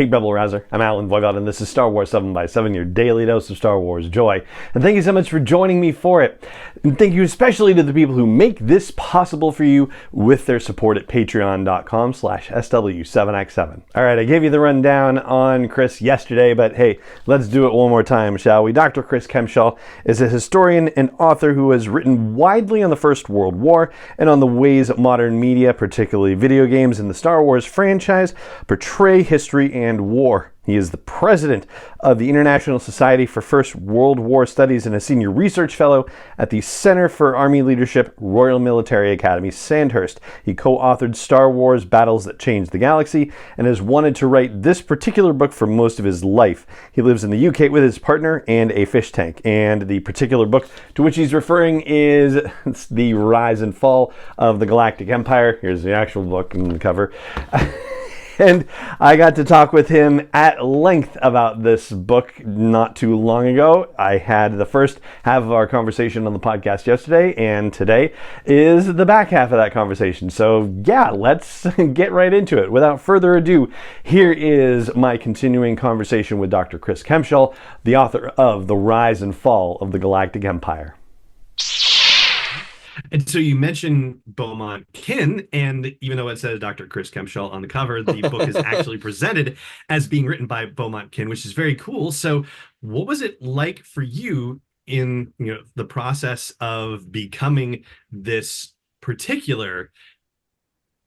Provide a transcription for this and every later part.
Hey Rebel Rouser, I'm Alan Voivod, and this is Star Wars 7x7, your daily dose of Star Wars joy. And thank you so much for joining me for it. And thank you especially to the people who make this possible for you with their support at patreon.com/SW7x7. All right, I gave you the rundown on Chris yesterday, but hey, let's do it one more time, shall we? Dr. Chris Kempshall is a historian and author who has written widely on the First World War and on the ways modern media, particularly video games and the Star Wars franchise, portray history and war. He is the president of the International Society for First World War Studies and a senior research fellow at the Center for Army Leadership, Royal Military Academy, Sandhurst. He co-authored Star Wars Battles That Changed the Galaxy and has wanted to write this particular book for most of his life. He lives in the UK with his partner and a fish tank. And the particular book to which he's referring is The Rise and Fall of the Galactic Empire. Here's the actual book and the cover. And I got to talk with him at length about this book not too long ago. I had the first half of our conversation on the podcast yesterday, and today is the back half of that conversation. So yeah, let's get right into it. Without further ado, here is my continuing conversation with Dr. Chris Kempshall, the author of The Rise and Fall of the Galactic Empire. And so you mentioned Beaumont Kin, and even though it says Dr. Chris Kempshall on the cover, the book is actually presented as being written by Beaumont Kin, which is very cool. So what was it like for you in the process of becoming this particular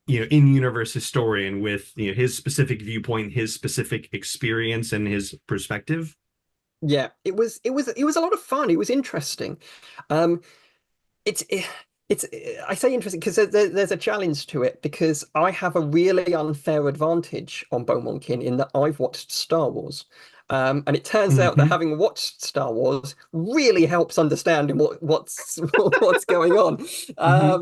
in-universe historian with his specific viewpoint, his specific experience, and his perspective? Yeah, it was a lot of fun. It was interesting. It's I say interesting because there's a challenge to it, because I have a really unfair advantage on Beaumont Kin in that I've watched Star Wars. And it turns out that having watched Star Wars really helps understanding what's going on.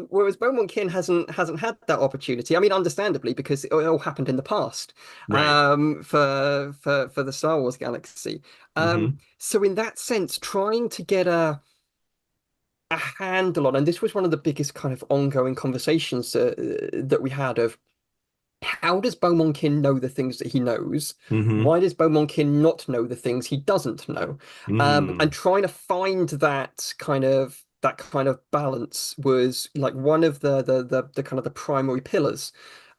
Whereas Beaumont Kin hasn't had that opportunity. I mean, understandably, because it all happened in the past, right, for the Star Wars galaxy. So in that sense, trying to get a handle on, and this was one of the biggest kind of ongoing conversations that we had of, how does Beaumont Kin know the things that he knows? Why does Beaumont Kin not know the things he doesn't know? And trying to find that kind of balance was like one of the kind of the primary pillars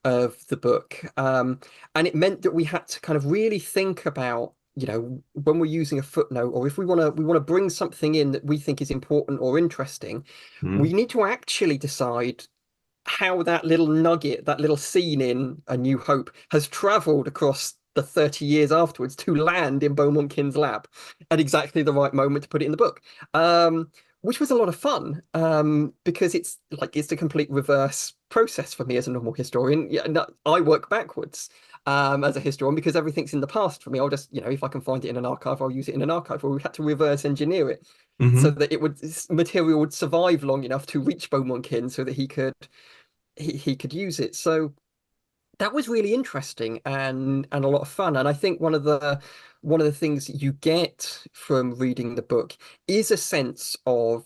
of the book. And it meant that we had to kind of really think about, when we're using a footnote, or if we want to bring something in that we think is important or interesting, we need to actually decide how that little nugget, that little scene in A New Hope, has traveled across the 30 years afterwards to land in Beaumont Kin's lab at exactly the right moment to put it in the book. Which was a lot of fun, because it's the complete reverse process for me as a normal historian. Yeah, no, I work backwards as a historian, because everything's in the past for me. I'll just, if I can find it in an archive, I'll use it in an archive. Where we had to reverse engineer it so that material would survive long enough to reach Beaumont Kin so that he could use it. So that was really interesting and a lot of fun. And I think one of the things you get from reading the book is a sense of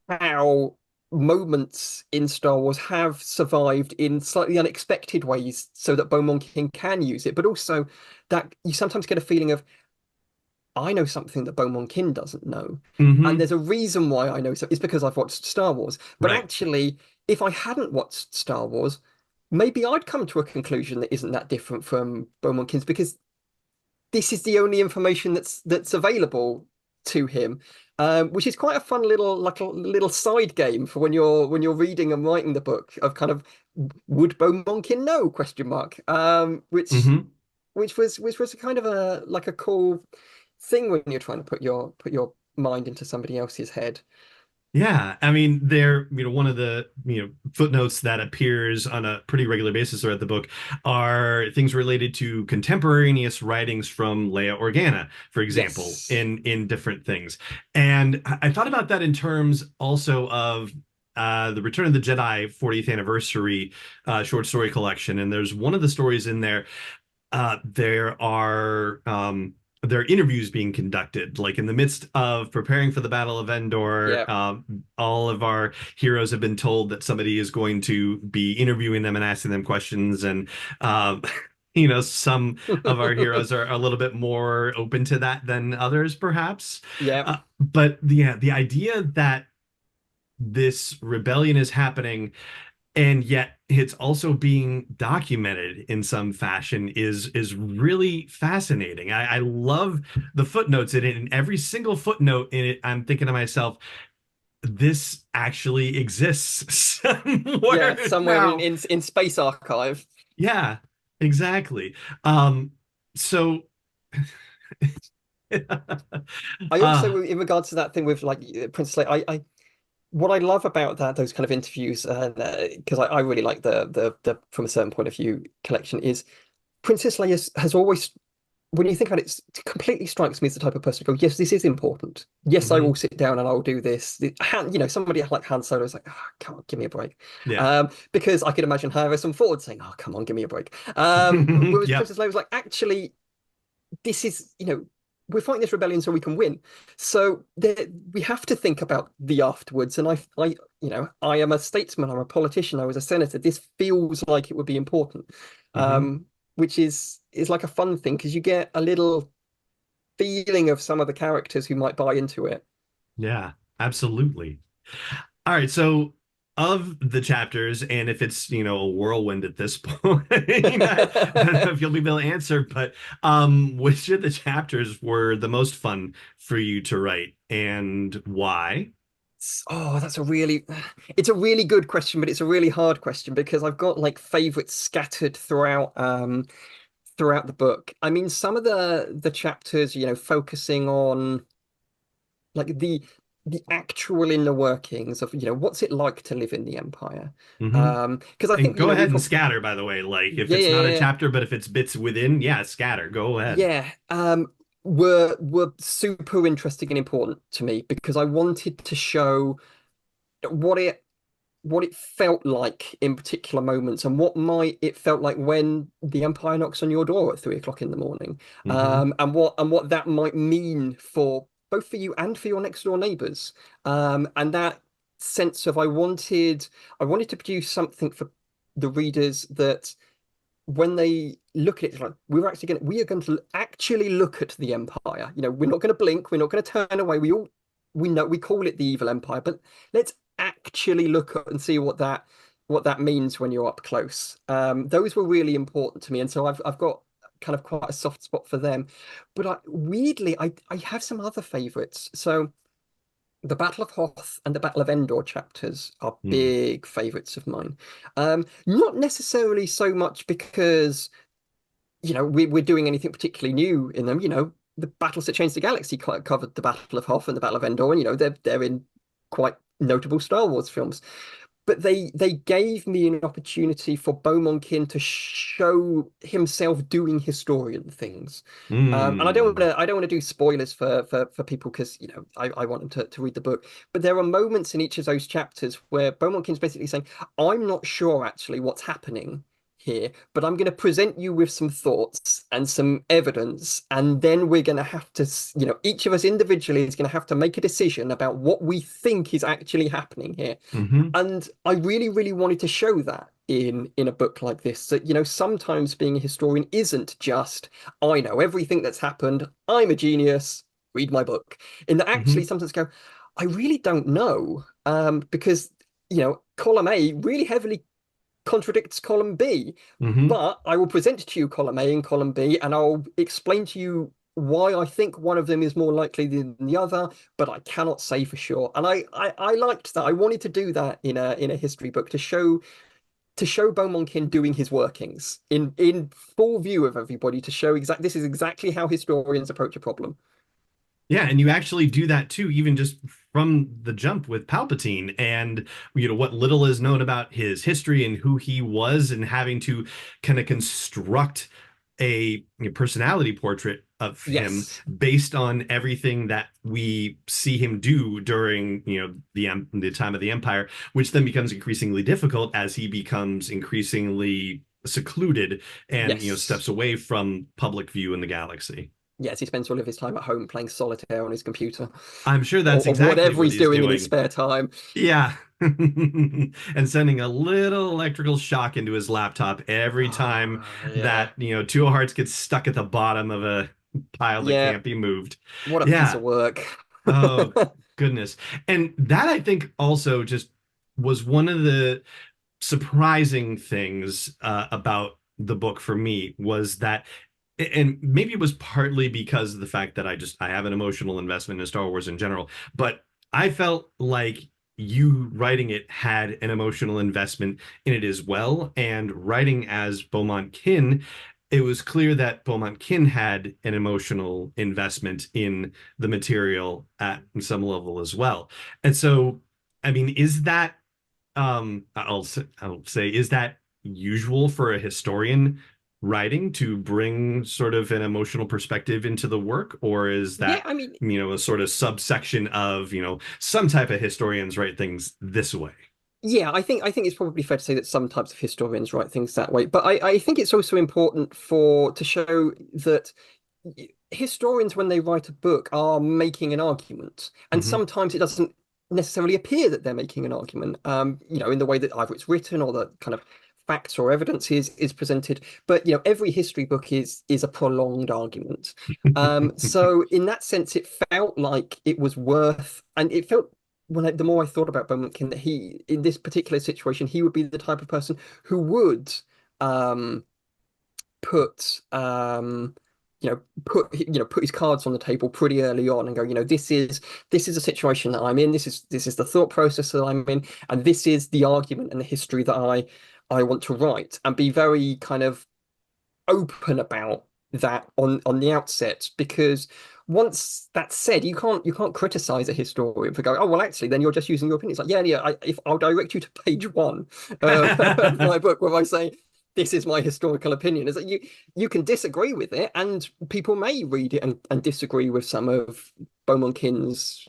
how moments in Star Wars have survived in slightly unexpected ways so that Beaumont Kin can use it, but also that you sometimes get a feeling of, I know something that Beaumont Kin doesn't know. And there's a reason why I know so. It's because I've watched Star Wars. But actually, if I hadn't watched Star Wars, maybe I'd come to a conclusion that isn't that different from Beaumont Kin's, because this is the only information that's available to him, which is quite a fun little side game for when you're reading and writing the book, of kind of, would Beaumont Kin know ? Which was kind of a cool thing when you're trying to put your mind into somebody else's head. Yeah, I mean, one of the footnotes that appears on a pretty regular basis throughout the book are things related to contemporaneous writings from Leia Organa, for example, yes, in different things. And I thought about that in terms also of the Return of the Jedi 40th anniversary short story collection. And there's one of the stories in there. There are interviews being conducted, like in the midst of preparing for the Battle of Endor. Yep. All of our heroes have been told that somebody is going to be interviewing them and asking them questions. And some of our heroes are a little bit more open to that than others, perhaps. Yeah. But yeah, the idea that this rebellion is happening and yet it's also being documented in some fashion is really fascinating. I love the footnotes in it, and every single footnote in it, I'm thinking to myself, this actually exists Yeah, somewhere somewhere now. in Space Archive. Yeah, exactly. So I uh also, in regards to that thing with like Princess Leia, I what I love about those kind of interviews, and because I really like the from a certain point of view collection, is Princess Leia has always, when you think about it, it completely strikes me as the type of person to go, yes, this is important. Yes, I will mhm, sit down and I'll do this. Somebody like Han Solo is like, oh, come on, give me a break. yeah. Because I could imagine Harrison Ford saying, oh, come on, give me a break. Whereas Yep. Princess Leia was like, actually, this is, we're fighting this rebellion so we can win. So we have to think about the afterwards. And I am a statesman. I'm a politician. I was a senator. This feels like it would be important, Mhm. which is like a fun thing because you get a little feeling of some of the characters who might buy into it. Yeah, absolutely. All right, so of the chapters, and if it's, a whirlwind at this point, I don't know if you'll be able to answer, but which of the chapters were the most fun for you to write and why? Oh, it's a really good question, but it's a really hard question because I've got like favorites scattered throughout the book. I mean, some of the chapters, focusing on like the actual inner workings of, what's it like to live in the Empire. Hmm. Because I And think, go ahead we've and got, scatter, by the way. Like if yeah, it's yeah, not a yeah, chapter, but if it's bits within, yeah, scatter. Go ahead. yeah. Were super interesting and important to me because I wanted to show what it felt like in particular moments and what might it felt like when the Empire knocks on your door at 3 o'clock in the morning, Hmm. and what that might mean for both for you and for your next door neighbors, and that sense of I wanted to produce something for the readers that when they look at it, it's like we are going to actually look at the Empire. We're not going to blink, we're not going to turn away. We know we call it the evil Empire, but let's actually look at and see what that means when you're up close. Those were really important to me, and so I've got kind of quite a soft spot for them. But weirdly, I have some other favorites. So the Battle of Hoth and the Battle of Endor chapters are big favorites of mine. Not necessarily so much because we're doing anything particularly new in them. The battles that changed the galaxy covered the Battle of Hoth and the Battle of Endor, and they're in quite notable Star Wars films. But they gave me an opportunity for Beaumont Kin to show himself doing historian things. And Mm. I don't want to do spoilers for people because I want them to read the book. But there are moments in each of those chapters where Beaumont Kin's basically saying, I'm not sure actually what's happening here, but I'm going to present you with some thoughts and some evidence, and then we're going to have to, each of us individually is going to have to make a decision about what we think is actually happening here. Hmm. And I really, really wanted to show that in a book like this, that sometimes being a historian isn't just I know everything that's happened, I'm a genius, read my book. In that actually Hmm. sometimes go, I really don't know, because column A really heavily contradicts column B. Hmm. But I will present to you column A and column B, and I'll explain to you why I think one of them is more likely than the other, but I cannot say for sure. And I liked that. I wanted to do that in a history book to show Beaumont Kin doing his workings in full view of everybody, to show this is exactly how historians approach a problem. Yeah, and you actually do that too, even just from the jump with Palpatine and what little is known about his history and who he was, and having to kind of construct a personality portrait of him Yes. based on everything that we see him do during the time of the Empire, which then becomes increasingly difficult as he becomes increasingly secluded and Yes. steps away from public view in the galaxy. Yes, he spends all of his time at home playing solitaire on his computer, I'm sure that's or exactly whatever what he's he's doing in his doing. spare time. Yeah. And sending a little electrical shock into his laptop every time Yeah, that, two hearts gets stuck at the bottom of a pile that yeah. can't be moved. What a piece Yeah. of work. Oh, goodness. And that I think also just was one of the surprising things about the book for me was that, and maybe it was partly because of the fact that I have an emotional investment in Star Wars in general, but I felt like you writing it had an emotional investment in it as well. And writing as Beaumont Kin, it was clear that Beaumont Kin had an emotional investment in the material at some level as well. And so, I mean, is that I'll say, is that usual for a historian writing to bring sort of an emotional perspective into the work, or is Yeah, that, I mean, a sort of subsection of, some type of historians write things this way? yeah, I think it's probably fair to say that some types of historians write things that way. But I think it's also important to show that historians, when they write a book, are making an argument, and Hmm. sometimes it doesn't necessarily appear that they're making an argument. In the way that either it's written or the kind of facts or evidence is presented. But every history book is a prolonged argument. So in that sense, it felt like it was worth, and it felt the more I thought about Beaumont Kin, that he, in this particular situation, he would be the type of person who would um, put put his cards on the table pretty early on and go, this is a situation that I'm in, this is the thought process that I'm in, and this is the argument and the history that I want to write, and be very kind of open about that on the outset, because once that's said, you can't criticize a historian for going, oh well, actually, then you're just using your opinion. It's like, yeah, if I'll direct you to page one of my book where I say this is my historical opinion, is that you can disagree with it, and people may read it and disagree with some of Beaumont Kin's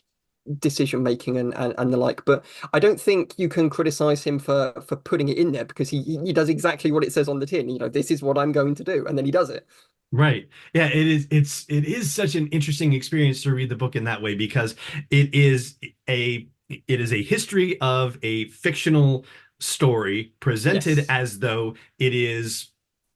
decision making and the like, but I don't think you can criticize him for putting it in there, because he does exactly what it says on the tin. This is what I'm going to do, and then he does it. Right. Yeah, it is such an interesting experience to read the book in that way, because it is a history of a fictional story presented Yes. as though it is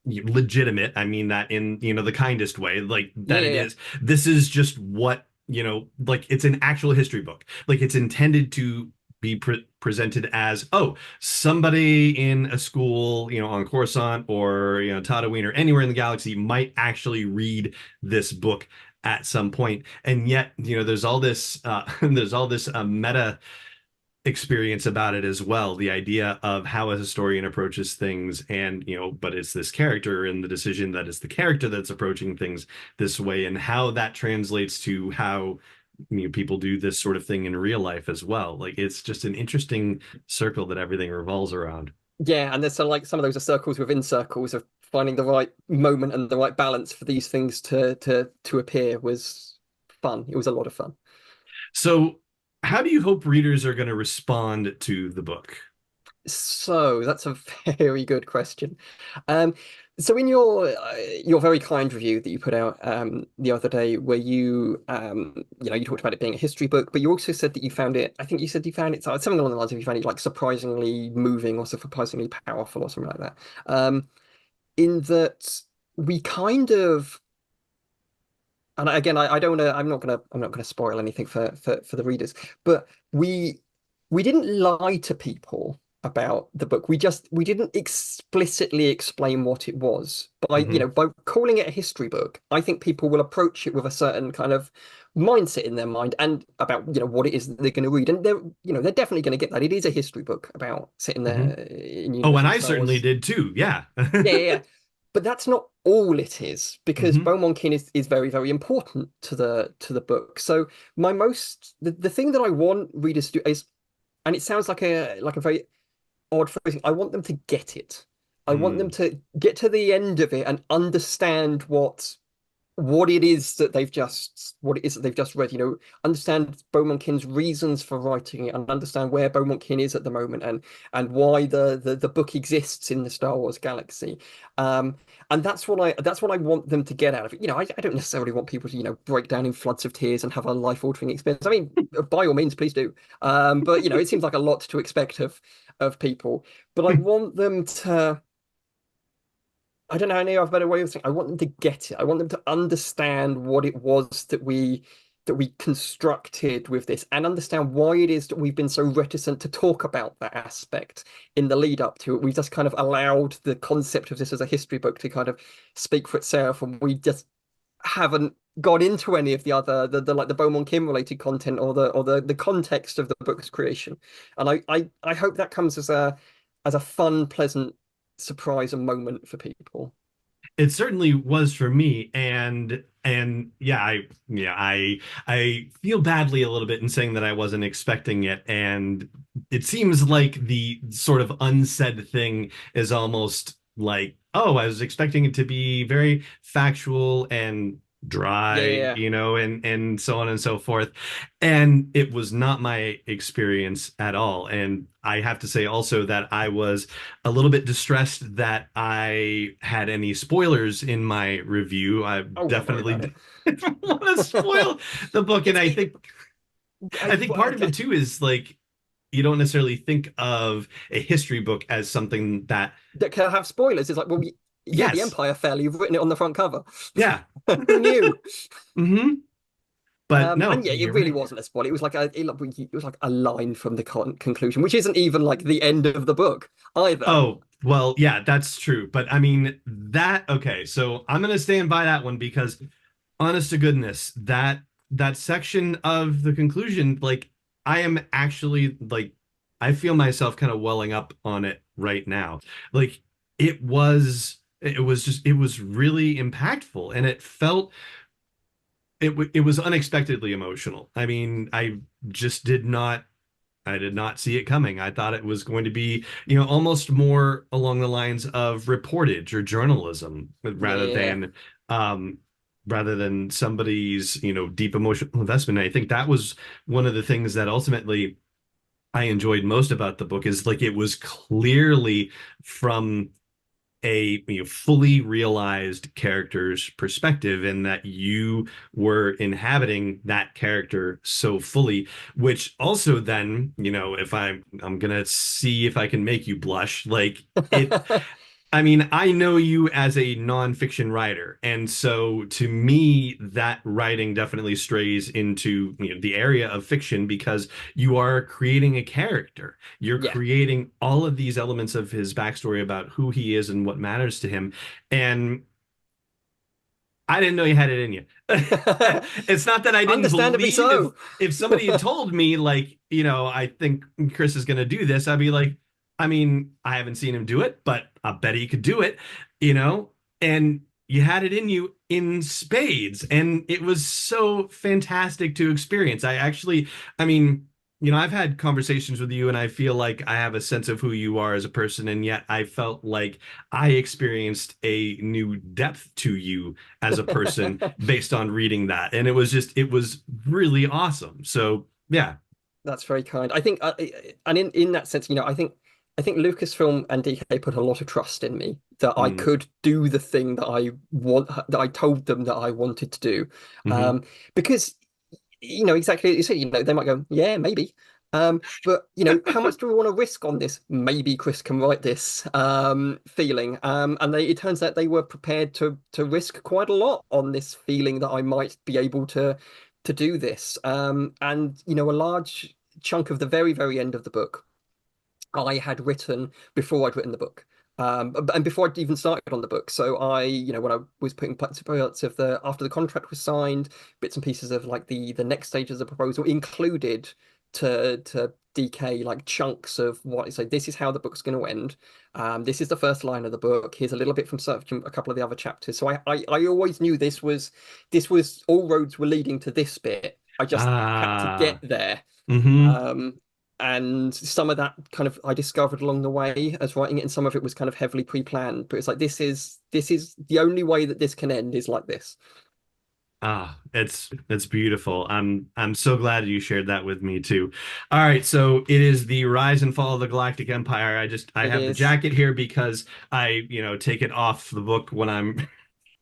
legitimate. I mean that in, the kindest way, like Yeah, that yeah, it yeah. is. This is just what, like it's an actual history book. Like it's intended to be presented as, oh, somebody in a school, on Coruscant or, Tatooine or anywhere in the galaxy might actually read this book at some point. And yet, there's all this there's all this meta experience about it as well, the idea of how a historian approaches things, and but it's this character and the decision that it's the character that's approaching things this way, and how that translates to how people do this sort of thing in real life as well. Like it's just an interesting circle that everything revolves around. Yeah, and there's some of those are circles within circles of finding the right moment and the right balance for these things to appear was fun. It was a lot of fun. So how do you hope readers are going to respond to the book? So that's a very good question. Um, so in your very kind review that you put out the other day, where you talked about it being a history book, but you also said that you found it. I think you said you found it something along the lines of you found it like surprisingly moving or surprisingly powerful or something like that. In that we kind of, and again, I don't want to. I'm not gonna spoil anything for the readers, but we didn't lie to people about the book. We didn't explicitly explain what it was. Hmm. By calling it a history book, I think people will approach it with a certain kind of mindset in their mind, and about what it is that they're going to read, and they're definitely going to get that it is a history book about sitting Hmm. there in Oh, universe and in I Star certainly Wars. did too. Yeah. Yeah, yeah, yeah. But that's not all it is, because Hmm. Beaumont Kin is very, very important to the book. So the thing that I want readers to do is, and it sounds like a very odd phrasing, I want them to get it. I want them Mm. to get to the end of it and understand what what it is that they've just read, understand Beaumont Kin's reasons for writing it, and understand where Beaumont Kin is at the moment, and why the book exists in the Star Wars galaxy. And that's what I want them to get out of it. I don't necessarily want people to, break down in floods of tears and have a life-altering experience. I mean, by all means, please do. But it seems like a lot to expect of people. But I want them to, I don't know any other better way of saying. I want them to get it. I want them to understand what it was that we constructed with this, and understand why it is that we've been so reticent to talk about that aspect in the lead up to it. We've just kind of allowed the concept of this as a history book to kind of speak for itself, and we just haven't got into any of the other like the Beaumont Kin related content, or the context of the book's creation. And I hope that comes as a fun, pleasant surprise and moment for people. It certainly was for me, and yeah, I feel badly a little bit in saying that I wasn't expecting it, and it seems like the sort of unsaid thing is almost like, oh, I was expecting it to be very factual and dry, Yeah. and so on and so forth. And it was not my experience at all. And I have to say also that I was a little bit distressed that I had any spoilers in my review. I Oh, don't worry definitely about it. didn't want to spoil the book. And I think part of it I too is like you don't necessarily think of a history book as something that, that can have spoilers. It's like, well, yeah, the yes, Empire fell. You've written it on the front cover. yeah. Who knew? Hmm. But no, And yeah, it you're really right. wasn't a spoiler. It was like a line from the conclusion, which isn't even like the end of the book either. Oh, well, yeah, that's true. But I mean, okay, so I'm gonna stand by that one because honest to goodness, that section of the conclusion, like I am actually like I feel myself kind of welling up on it right now. Like it was really impactful and it was unexpectedly emotional. I mean, just I did not see it coming. I thought it was going to be, almost more along the lines of reportage or journalism Yeah. um, rather than somebody's, deep emotional investment. And I think that was one of the things that ultimately I enjoyed most about the book is like it was clearly from a fully realized character's perspective and that you were inhabiting that character so fully, which also then, if I'm gonna see if I can make you blush, like it I mean, I know you as a nonfiction writer, and so to me, that writing definitely strays into, the area of fiction because you are creating a character. You're Yeah. creating all of these elements of his backstory about who he is and what matters to him. And I didn't know you had it in you. It's not that I didn't Understandably believe so. if somebody had told me like, I think Chris is going to do this, I'd be like, I mean, I haven't seen him do it, but I bet he could do it, you know? And you had it in you in spades, and it was so fantastic to experience. I mean, I've had conversations with you and I feel like I have a sense of who you are as a person, and yet I felt like I experienced a new depth to you as a person based on reading that. And it was really awesome. So, yeah. That's very kind. I think, and in that sense, I think Lucasfilm and DK put a lot of trust in me that I Mm, could do the thing that I told them that I wanted to do, hmm. because exactly as you said, they might go, yeah, maybe. But how much do we want to risk on this? Maybe Chris can write this feeling. And it turns out they were prepared to risk quite a lot on this feeling that I might be able to do this. And a large chunk of the very, very end of the book I had written before I'd written the book. And before I'd even started on the book. So when I was putting parts of after the contract was signed, bits and pieces of like the next stages of the proposal included to DK like chunks of what so this is how the book's going to end. This is the first line of the book. Here's a little bit from a couple of the other chapters. So I always knew this was all roads were leading to this bit. I just had to get Ah, there. hmm. Um, and some of that kind of I discovered along the way as writing it, and some of it was kind of heavily pre-planned. But it's like this is the only way that this can end is like this. It's beautiful. I'm so glad you shared that with me too. All right, so it is the Rise and Fall of the Galactic Empire. I It have the is. jacket here because I, take it off the book when I'm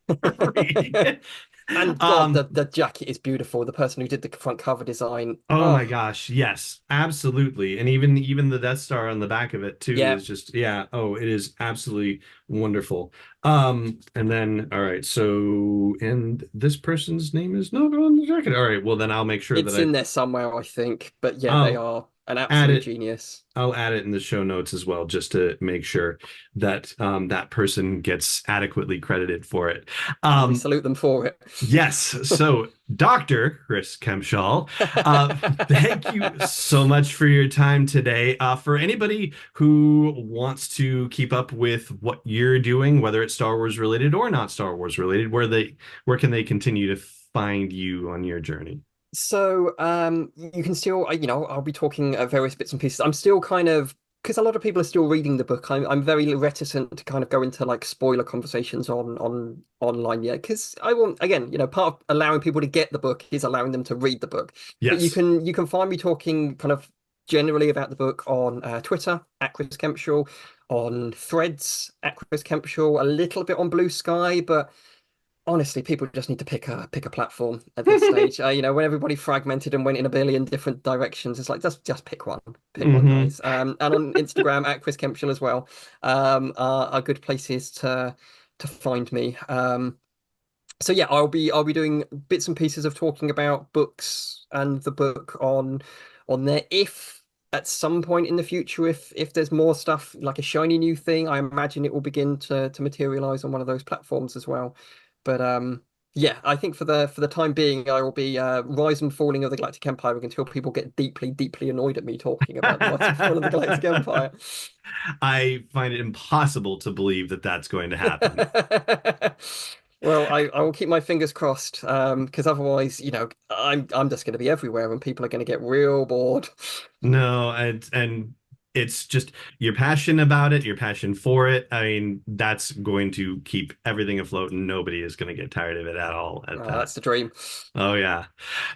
reading it. And God, the jacket is beautiful. The person who did the front cover design. Oh my Oh, gosh, yes, absolutely. And even the Death Star on the back of it too yeah. is just, yeah, oh, it is absolutely wonderful. And then all right, so and this person's name is not on the jacket. All right, well then I'll make sure that It's in there somewhere, I think. But yeah, they I'll are an add absolute it genius. I'll add it in the show notes as well, just to make sure that that person gets adequately credited for it. And we Um, salute them for it. Yes. So, Dr. Chris Kempshall, uh, thank you so much for your time today. For anybody who wants to keep up with what you're doing, whether it's Star Wars related or not Star Wars related, where can they continue to find you on your journey? So, you can still, I'll be talking various bits and pieces. I'm still kind of, because a lot of people are still reading the book. I'm very reticent to kind of go into like spoiler conversations on online yet, because I want, again, part of allowing people to get the book is allowing them to read the book. But you Yes. can find me talking kind of generally about the book on Twitter at Chris Kempshall, on Threads at Chris Kempshall, a little bit on Blue Sky, but honestly, people just need to pick a platform at this stage. When everybody fragmented and went in a billion different directions, it's like just pick one, Hmm. guys. And on Instagram at Chris Kempshall as well, are good places to find me. So yeah, I'll be doing bits and pieces of talking about books and the book on there. If at some point in the future, if there's more stuff like a shiny new thing, I imagine it will begin to materialize on one of those platforms as well. But yeah, I think for the time being, I will be Rise and Falling of the Galactic Empire until people get deeply annoyed at me talking about the Rise and Fall of the Galactic Empire. I find it impossible to believe that that's going to happen. Well, I will keep my fingers crossed, because otherwise, I'm just going to be everywhere, and people are going to get real bored. No, and it's just your passion about it, your passion for it. I mean, that's going to keep everything afloat, and nobody is going to get tired of it at all at Oh, that. that's the dream. Oh yeah.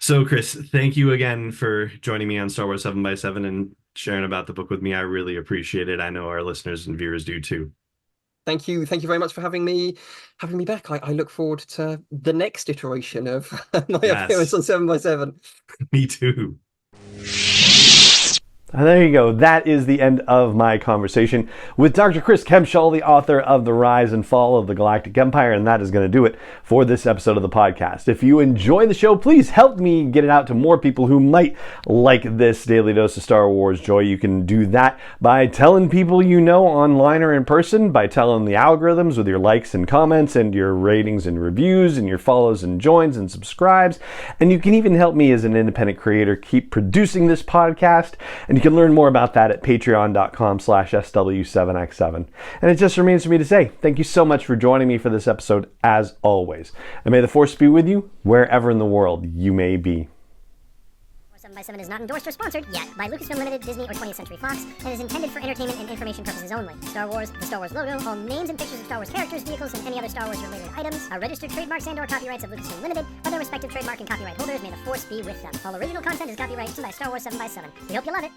So Chris, thank you again for joining me on Star Wars 7 by 7 and sharing about the book with me. I really appreciate it. I know our listeners and viewers do too. Thank you very much for having me back. I look forward to the next iteration of my appearance Yes, on 7 by 7. me too. And there you go. That is the end of my conversation with Dr. Chris Kempshall, the author of The Rise and Fall of the Galactic Empire, and that is going to do it for this episode of the podcast. If you enjoy the show, please help me get it out to more people who might like this daily dose of Star Wars joy. You can do that by telling people you know online or in person, by telling the algorithms with your likes and comments and your ratings and reviews and your follows and joins and subscribes. And you can even help me as an independent creator keep producing this podcast. And you can learn more about that at patreon.com/SW7x7. And it just remains for me to say thank you so much for joining me for this episode as always. And may the Force be with you wherever in the world you may be. 7 by 7 is not endorsed or sponsored yet by Lucasfilm Limited, Disney, or 20th Century Fox, and is intended for entertainment and information purposes only. Star Wars, the Star Wars logo, all names and pictures of Star Wars characters, vehicles, and any other Star Wars related items are registered trademarks and/or copyrights of Lucasfilm Limited, or their respective trademark and copyright holders. May the Force be with them. All original content is copyrighted by Star Wars 7 by 7. We hope you love it.